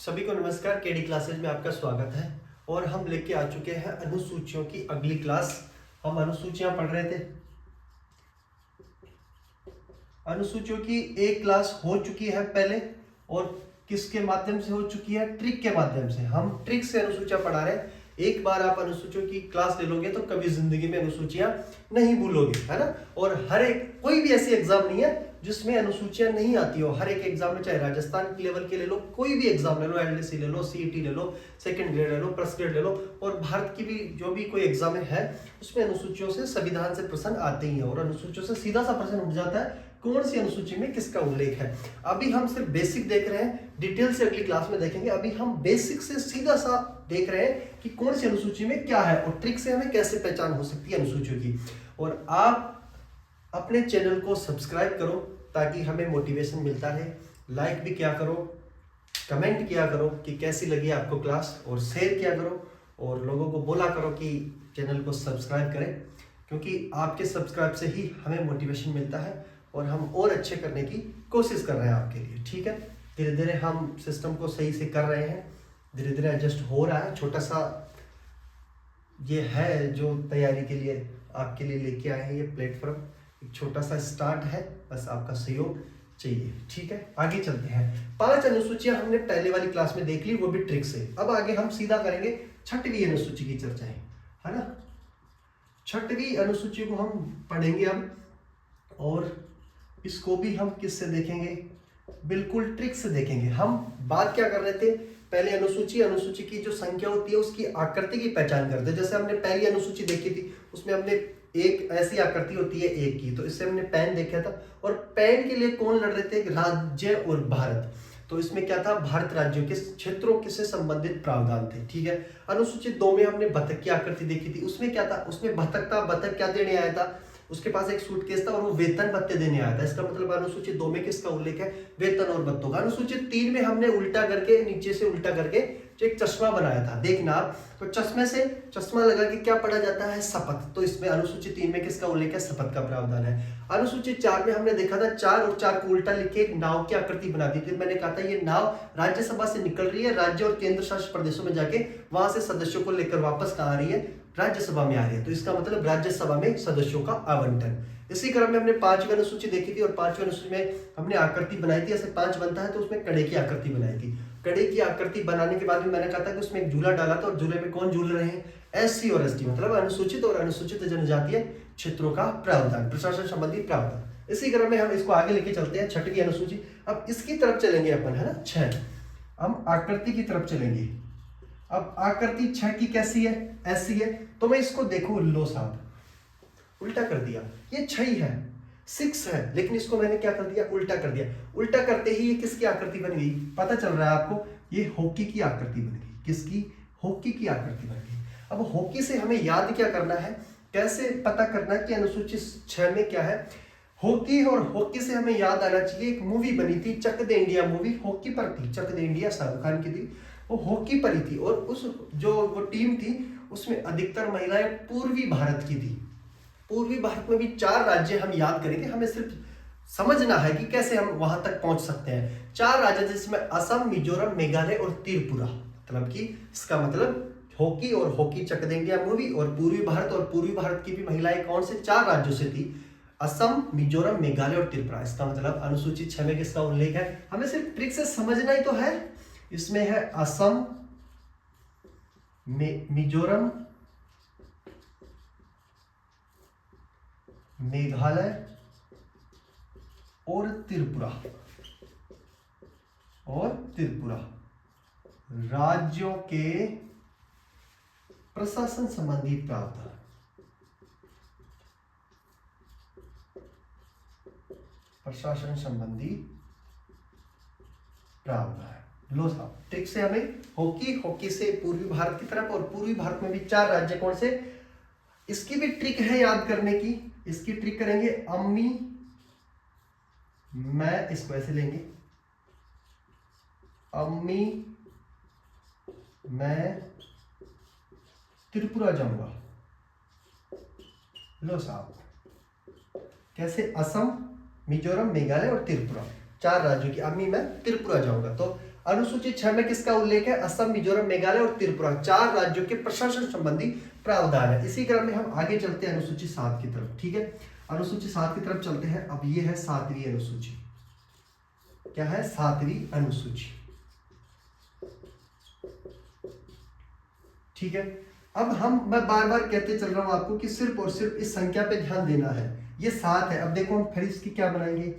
सभी को नमस्कार। केडी क्लासेज में आपका स्वागत है और हम लेके आ चुके हैं अनुसूचियों की अगली क्लास। हम अनुसूचियां पढ़ रहे थे। अनुसूचियों की एक क्लास हो चुकी है पहले और किसके माध्यम से हो चुकी है? ट्रिक के माध्यम से। हम ट्रिक से अनुसूचियां पढ़ा रहे हैं। एक बार आप अनुसूचियों की क्लास ले लोगे तो कभी जिंदगी में अनुसूचियां नहीं भूलोगे, है ना। और हर एक कोई भी ऐसी एग्जाम नहीं है जिसमें अनुसूचियां नहीं आती हो। हर एक एग्जाम में, चाहे राजस्थान के लेवल के ले लो, कोई भी एग्जाम ले लो, एलडीसी ले लो, सीईटी ले लो, सेकंड ग्रेड ले लो, फर्स्ट ग्रेड ले लो, और भारत की भी जो भी कोई एग्जाम है उसमें अनुसूचियों से, संविधान से प्रश्न आते ही है। और अनुसूचियों से सीधा सा प्रश्न उठ जाता है कौन सी अनुसूची में किसका उल्लेख है। अभी हम सिर्फ बेसिक देख रहे हैं, डिटेल से अगली क्लास में देखेंगे। अभी हम बेसिक से सीधा सा देख रहे हैं कि कौन सी अनुसूची में क्या है और ट्रिक से हमें कैसे पहचान हो सकती है अनुसूचियों की। और आप अपने चैनल को सब्सक्राइब करो ताकि हमें मोटिवेशन मिलता रहे। लाइक भी किया करो, कमेंट किया करो कि कैसी लगी आपको क्लास, और शेयर किया करो और लोगों को बोला करो कि चैनल को सब्सक्राइब करें, क्योंकि आपके सब्सक्राइब से ही हमें मोटिवेशन मिलता है और हम और अच्छे करने की कोशिश कर रहे हैं आपके लिए। ठीक है, धीरे धीरे हम सिस्टम को सही से कर रहे हैं, धीरे धीरे एडजस्ट हो रहा है। छोटा सा ये है जो तैयारी के लिए आपके लिए लेके आए हैं, ये प्लेटफॉर्म एक छोटा सा स्टार्ट है, बस आपका सहयोग चाहिए। ठीक है, आगे चलते हैं। 5 अनुसूचियां हमने पहले वाली क्लास में देख ली, वो भी ट्रिक से। अब आगे हम सीधा करेंगे 6वीं अनुसूची की चर्चा, है ना। 6वीं अनुसूची को हम पढ़ेंगे अब, और इसको भी हम किससे देखेंगे? बिल्कुल ट्रिक से देखेंगे। हम बात क्या कर रहे थे? पहले अनुसूची की जो संख्या होती है उसकी आकृति की पहचान करते हैं। जैसे हमने पहली अनुसूची देखी थी, उसमें हमने एक ऐसी आकृति होती है एक की, तो इससे हमने पैन देखा था। और पैन के लिए कौन लड़ रहे थे? राज्य और भारत। तो इसमें क्या था? भारत राज्यों के क्षेत्रों से संबंधित प्रावधान थे। ठीक है। अनुसूची 2 में हमने बतख की आकृति देखी थी। उसमें क्या था? उसमें बतख था। बतख क्या देने आया था? उसके पास एक सूटकेस था और वो वेतन भत्ते देने आया था। इसका मतलब अनुसूची 2 में किसका उल्लेख है? वेतन और भत्तों का। अनुसूची 3 में हमने उल्टा करके, नीचे से उल्टा करके जो एक चश्मा बनाया था, देखना आप, तो चश्मे से चश्मा लगा के क्या पढ़ा जाता है? शपथ। तो इसमें अनुसूची 3 में किसका उल्लेख है? शपथ का प्रावधान है। अनुसूची 4 में हमने देखा था 4 और 4 को उल्टा लिखे एक नाव की आकृति बना दी थी। मैंने कहा था ये नाव राज्यसभा से निकल रही है, राज्य और केंद्र शासित प्रदेशों में जाके वहां से सदस्यों को लेकर वापस कहाँ आ रही है? राज्यसभा में आ रही है। तो इसका मतलब राज्यसभा में सदस्यों का आवंटन। इसी क्रम में हमने 5वीं अनुसूची देखी थी, और 5वीं अनुसूची में हमने आकृति बनाई थी। ऐसे 5 बनता है तो उसमें कड़े की आकृति बनाई थी। कड़े की आकृति बनाने के बाद में मैंने कहा था कि उसमें एक झूला डाला था, और झूले में कौन झूल रहे हैं? एससी और एसटी, मतलब अनुसूचित और अनुसूचित जनजातीय क्षेत्रों का प्रावधान, प्रशासन संबंधी प्रावधान। इसी क्रम में हम इसको आगे लेके चलते हैं। 6वीं अनुसूची, अब इसकी तरफ चलेंगे अपन, है ना। 6 हम आकृति की तरफ चलेंगे। अब आकृति 6 की कैसी है? ऐसी है। तो मैं इसको देखो, लो साहब, उल्टा कर दिया। ये 6 ही है, 6 है, लेकिन इसको मैंने क्या कर दिया? उल्टा कर दिया। उल्टा करते ही ये किसकी आकृति बन गई? पता चल रहा है आपको? ये हॉकी की आकृति बन गई। किसकी? हॉकी की आकृति बन गई। अब हॉकी से हमें याद क्या करना है? कैसे पता करना है कि अनुसूची 6 में क्या है? हॉकी, और हॉकी से हमें याद आना चाहिए एक मूवी बनी थी, चक दे इंडिया मूवी, हॉकी पर थी। चक दे इंडिया शाहरुख खान की थी, वो हॉकी पर ही थी। और उस जो वो टीम थी उसमें अधिकतर महिलाएं पूर्वी भारत की थी। पूर्वी भारत में भी 4 राज्य हम याद करेंगे। हमें सिर्फ समझना है कि कैसे हम वहां तक पहुंच सकते हैं। 4 राज्य जिसमें असम, मिजोरम, मेघालय और त्रिपुरा। मतलब कि इसका मतलब हॉकी और हॉकी चक दे इंडिया मूवी और पूर्वी भारत, और पूर्वी भारत की भी महिलाएं कौन से 4 राज्यों से थी? असम, मिजोरम, मेघालय और त्रिपुरा। इसका मतलब अनुसूची 6 में किसका उल्लेख है? हमें सिर्फ ट्रिक से समझना ही तो है। इसमें है असम, मिजोरम, मेघालय और त्रिपुरा, राज्यों के प्रशासन संबंधी प्रावधान। प्रशासन संबंधी प्रावधान। लो साहब, ट्रिक से हमें हॉकी से पूर्वी भारत की तरफ, और पूर्वी भारत में भी 4 राज्य कौन से? इसकी भी ट्रिक है याद करने की। इसकी ट्रिक करेंगे, अम्मी, मैं इसको ऐसे लेंगे, अम्मी मैं त्रिपुरा जाऊंगा। लो साहब, कैसे? असम, मिजोरम, मेघालय और त्रिपुरा, 4 राज्यों की। अम्मी मैं त्रिपुरा जाऊंगा। तो अनुसूची 6 में किसका उल्लेख है? असम, मिजोरम, मेघालय और त्रिपुरा, 4 राज्यों के प्रशासन संबंधी प्रावधान है। इसी क्रम में हम आगे चलते हैं अनुसूची 7 की तरफ। ठीक है, अनुसूची 7 की तरफ चलते हैं। अब ये है 7वीं अनुसूची। क्या है? 7वीं अनुसूची। ठीक है, अब मैं बार बार कहते चल रहा हूं आपको कि सिर्फ और सिर्फ इस संख्या पे ध्यान देना है। ये 7 है। अब देखो हम फिर इसकी क्या बनाएंगे?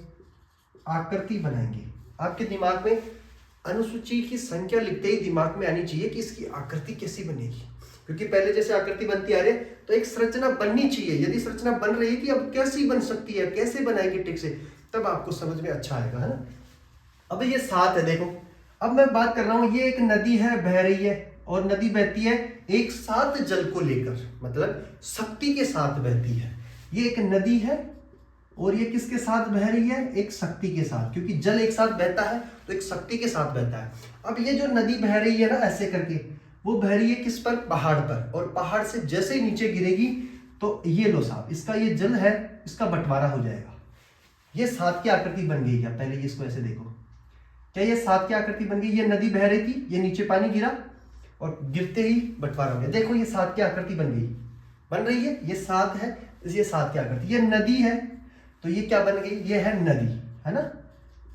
आकृति बनाएंगे। आपके दिमाग में अनुसूची की संख्या लिखते ही दिमाग में आनी चाहिए कि इसकी आकृति कैसी बनेगी, क्योंकि पहले जैसे आकृति बनती आ रही है तो एक संरचना बननी चाहिए। यदि संरचना बन रही थी, अब कैसी बन सकती है, कैसे बनाएंगे टिक से, तब आपको समझ में अच्छा आएगा, है ना। अब ये 7 है। देखो अब मैं बात कर रहा हूं, ये एक नदी है, बह रही है, और नदी बहती है एक साथ जल को लेकर, मतलब शक्ति के साथ बहती है। ये एक नदी है और ये किसके साथ बह रही है? एक शक्ति के साथ, क्योंकि जल एक साथ बहता है तो एक शक्ति के साथ बहता है। अब ये जो नदी बह रही है ना ऐसे करके, वो बह रही है किस पर? पहाड़ पर, और पहाड़ से जैसे ही नीचे गिरेगी तो ये लो साहब, इसका ये जल है, इसका बंटवारा हो जाएगा। ये 7 की आकृति बन गई है। पहले इसको ऐसे देखो, क्या ये 7 की आकृति बन गई? ये नदी बह रही थी, ये नीचे पानी गिरा और गिरते ही बंटवारा हो गया। देखो ये 7 की आकृति बन गई, बन रही है। ये 7 है, ये 7 की आकृति। ये नदी है तो ये क्या बन गई? ये है नदी, है ना,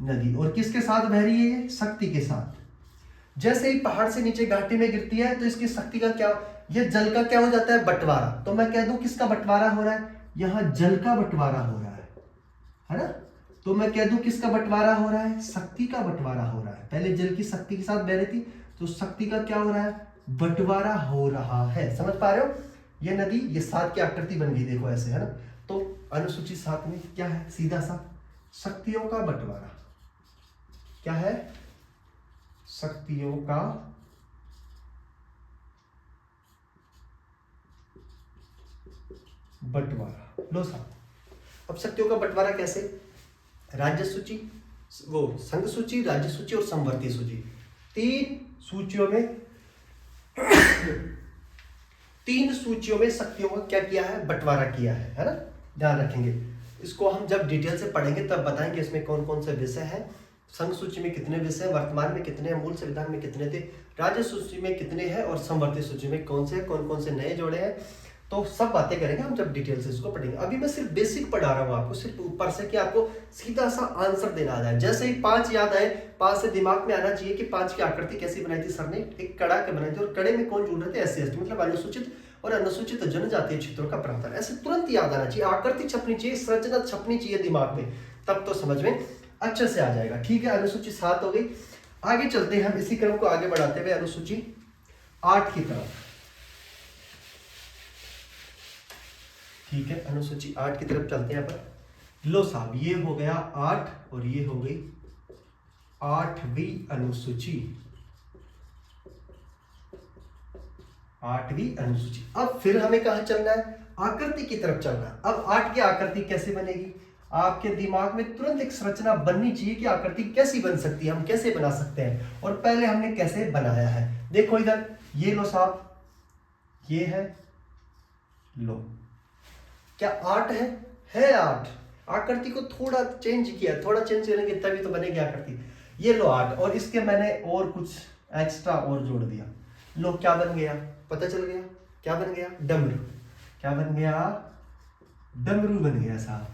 नदी। और किसके साथ बह रही है? ये शक्ति के साथ। जैसे ही पहाड़ से नीचे घाटी में गिरती है तो इसकी शक्ति का क्या, ये जल का क्या हो जाता है? बंटवारा। तो मैं कह दूं किसका बंटवारा हो रहा है? यहां जल का बंटवारा हो रहा है ना। तो मैं कह दूं किसका बंटवारा हो रहा है? शक्ति का बंटवारा हो रहा है। पहले जल की शक्ति के साथ बह रही थी, तो शक्ति का क्या हो रहा है? बंटवारा हो रहा है। समझ पा रहे हो? ये नदी, ये 7 की आकृति बन गई, देखो ऐसे, है ना। तो अनुसूची 7 में क्या है? सीधा सा शक्तियों का बंटवारा। क्या है? शक्तियों का बंटवारा। लो साहब, अब शक्तियों का बंटवारा कैसे? राज्य सूची, वो संघ सूची, राज्य सूची और समवर्ती सूची, 3 सूचियों में 3 सूचियों में शक्तियों का क्या किया है? बंटवारा किया है ना। ध्यान रखेंगे, इसको हम जब डिटेल से पढ़ेंगे तब बताएंगे इसमें कौन कौन से विषय हैं। संघ सूची में कितने विषय, वर्तमान में कितने, मूल संविधान में कितने थे, राज्य सूची में कितने हैं, और समवर्ती सूची में कौन कौन से नए जोड़े हैं। तो सब बातें करेंगे हम जब डिटेल से इसको पढ़ेंगे। अभी मैं सिर्फ बेसिक पढ़ा रहा हूँ आपको, सिर्फ ऊपर से, कि आपको सीधा सा आंसर देना आ जाए। जैसे ही 5 याद आए, 5 से दिमाग में आना चाहिए कि 5 की आकृति कैसी बनाई थी सर ने? एक कड़ा के बनाई थी, और कड़े में कौन जुड़ रहे थे? SC ST, मतलब अनुसूचित और अनुसूचित जनजातीय क्षेत्रों का प्रावधान। ऐसे तुरंत याद आना चाहिए, आकृति छपनी चाहिए, संरचना छपनी चाहिए दिमाग में, तब तो समझ में अच्छे से आ जाएगा। ठीक है, अनुसूची 7 हो गई। आगे चलते हैं हम इसी क्रम को आगे बढ़ाते हुए अनुसूची 8 की तरफ। ठीक है, अनुसूची 8 की तरफ चलते हैं पर। लो साहब, ये हो गया 8 और ये हो गई 8वीं अनुसूची। 8वीं अनुसूची। अब फिर हमें कहां चलना है? आकृति की तरफ चलना है। अब 8 की आकृति कैसे बनेगी? आपके दिमाग में तुरंत एक संरचना बननी चाहिए कि आकृति कैसी बन सकती है, हम कैसे बना सकते हैं, और पहले हमने कैसे बनाया है। देखो इधर, ये लो साहब, ये है, लो, क्या 8 है? 8। आकृति को थोड़ा चेंज किया, थोड़ा चेंज करेंगे तभी तो बनेगी आकृति। ये लो 8, और इसके मैंने और कुछ एक्स्ट्रा और जोड़ दिया। लो क्या बन गया? पता चल गया क्या बन गया? डमरू। क्या बन गया? डमरू बन गया साहब।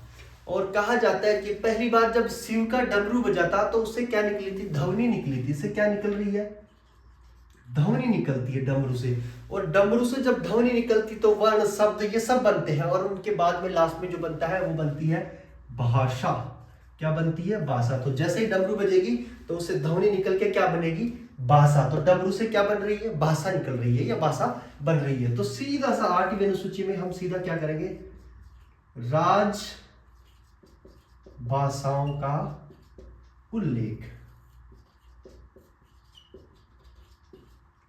और कहा जाता है कि पहली बार जब शिव का डमरू बजा था तो उससे क्या निकली थी? ध्वनि निकली थी। इससे क्या निकल रही है? ध्वनि निकलती है डमरू से। और डमरू से जब ध्वनि निकलती तो वर्ण, शब्द, ये सब बनते हैं, और उनके बाद में लास्ट में जो बनता है वो बनती है भाषा। क्या बनती है? भाषा। तो जैसे ही डमरू बजेगी तो उससे ध्वनि निकल के क्या बनेगी? भाषा। तो डमरू से क्या बन रही है? भाषा निकल रही है या भाषा बन रही है। तो सीधा सा 8वीं अनुसूची में हम सीधा क्या करेंगे? राज भाषाओं का उल्लेख।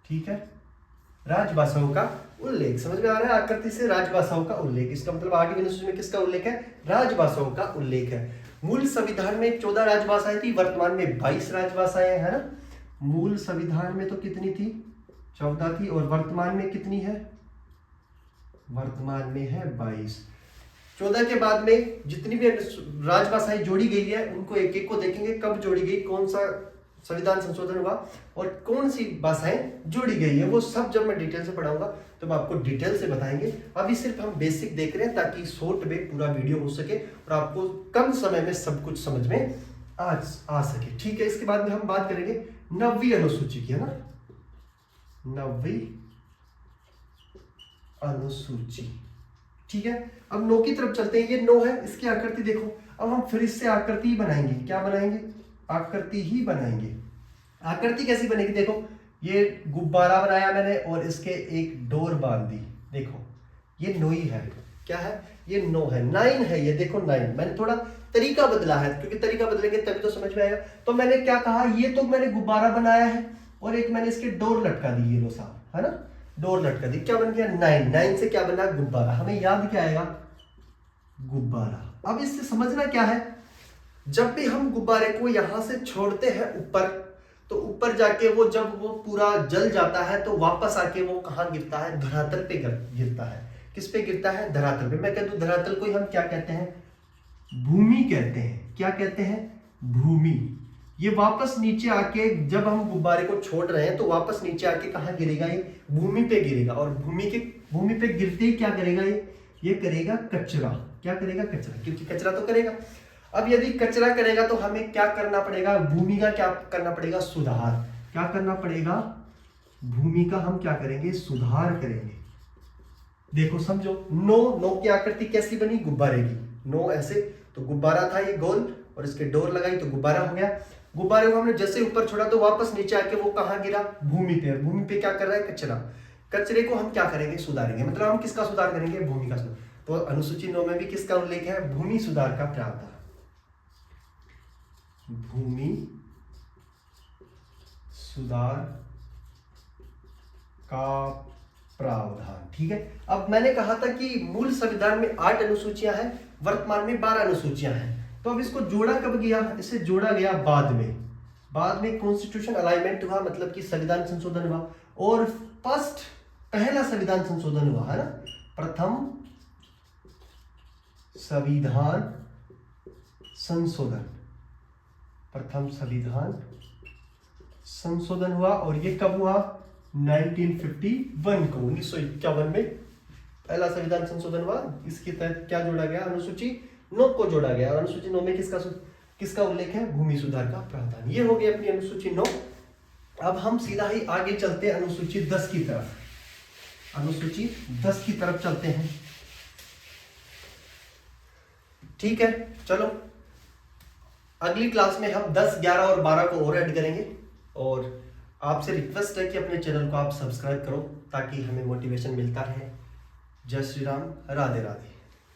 ठीक है, राजभाषाओं का उल्लेख। समझ में आ रहा है? आकृति से राजभाषाओं का उल्लेख, इसका मतलब 8वीं अनुसूची में किसका उल्लेख है? राजभाषाओं का उल्लेख है। मूल संविधान में 14 राजभाषाएं थी, वर्तमान में 22 राजभाषाएं, है ना। मूल संविधान में तो कितनी थी? 14 थी, और वर्तमान में कितनी है? वर्तमान में है 22। 14 के बाद में जितनी भी राजभाषाएं जोड़ी गई है उनको एक एक को देखेंगे कब जोड़ी गई, कौन सा संविधान संशोधन हुआ और कौन सी भाषाएं जोड़ी गई है, वो सब जब मैं डिटेल से पढ़ाऊंगा तो मैं आपको डिटेल से बताएंगे। अभी सिर्फ हम बेसिक देख रहे हैं ताकि शॉर्ट में पूरा वीडियो हो सके और आपको कम समय में सब कुछ समझ में आ सके। ठीक है, इसके बाद में हम बात करेंगे 9वीं अनुसूची की, है ना, 9वीं अनुसूची। ठीक है, अब 9 की तरफ चलते हैं। ये 9 है, इसकी आकृति देखो। अब हम फिर इससे आकृति ही बनाएंगे। क्या बनाएंगे? आकृति ही बनाएंगे। आकृति कैसी बनेगी? देखो, ये गुब्बारा बनाया मैंने और इसके एक डोर बांध दी। देखो ये 9 ही है। क्या है? ये 9 है, 9 है। ये देखो 9, मैंने थोड़ा तरीका बदला है क्योंकि तरीका बदलेंगे तभी तो समझ में आएगा। तो मैंने क्या कहा, ये तो मैंने गुब्बारा बनाया है और एक मैंने इसके डोर लटका दी, ये लो साहब, है ना, डोर लटका दी। क्या बन गया? 9। 9 से क्या बना? गुब्बारा। हमें याद क्या आएगा? गुब्बारा। अब इससे समझना क्या है, जब भी हम गुब्बारे को यहां से छोड़ते हैं ऊपर, तो ऊपर जाके वो जब वो पूरा जल जाता है तो वापस आके वो कहां गिरता है? धरातल पे गिरता है। किस पे गिरता है? धरातल पे। मैं कह दूं धरातल को हम क्या कहते हैं? भूमि कहते हैं। क्या कहते हैं? भूमि। ये वापस नीचे आके जब हम गुब्बारे को छोड़ रहे हैं तो वापस नीचे आके कहां गिरेगा? ये भूमि पे गिरेगा और भूमि पे गिरते ही क्या करेगा? ये करेगा कचरा। क्या करेगा? कचरा, क्योंकि कचरा तो करेगा। अब यदि कचरा करेगा तो हमें क्या करना पड़ेगा? भूमि का क्या करना पड़ेगा? सुधार। क्या करना पड़ेगा? भूमि का हम क्या करेंगे? सुधार करेंगे। देखो समझो, 9 की आकृति कैसी बनी? गुब्बारे की। 9 ऐसे, तो गुब्बारा था ये गोल और इसके डोर लगाई तो गुब्बारा हो गया। गुब्बारे को हमने जैसे ऊपर छोड़ा तो वापस नीचे आके वो कहां गिरा? भूमि पे। भूमि पे क्या कर रहा है? कचरा। कचरे को हम क्या करेंगे? सुधारेंगे। मतलब हम किसका सुधार करेंगे? भूमि का सुधार। तो अनुसूची 9 में भी किसका उल्लेख है? भूमि सुधार का प्रावधान। भूमि सुधार का प्रावधान। ठीक है, अब मैंने कहा था कि मूल संविधान में 8 अनुसूचियां हैं, वर्तमान में 12 अनुसूचियां हैं। तो अब इसको जोड़ा कब गया? इसे जोड़ा गया बाद में कॉन्स्टिट्यूशन अलाइनमेंट हुआ, मतलब कि संविधान संशोधन हुआ और पहला संविधान संशोधन हुआ, है ना, प्रथम संविधान संशोधन। प्रथम संविधान संशोधन हुआ और ये कब हुआ? 1951 को, 1951 में पहला संविधान संशोधन हुआ। इसके तहत क्या जोड़ा गया? अनुसूची 9 को जोड़ा गया। और अनुसूची 9 में किसका उल्लेख है? भूमि सुधार का प्रावधान। ये हो गई अपनी अनुसूची 9। अब हम सीधा ही आगे चलते हैं अनुसूची 10 की तरफ। अनुसूची 10 की तरफ चलते हैं। ठीक है, चलो अगली क्लास में हम 10, 11 और 12 को और ऐड करेंगे। और आपसे रिक्वेस्ट है कि अपने चैनल को आप सब्सक्राइब करो ताकि हमें मोटिवेशन मिलता रहे। जय श्री राम, राधे राधे।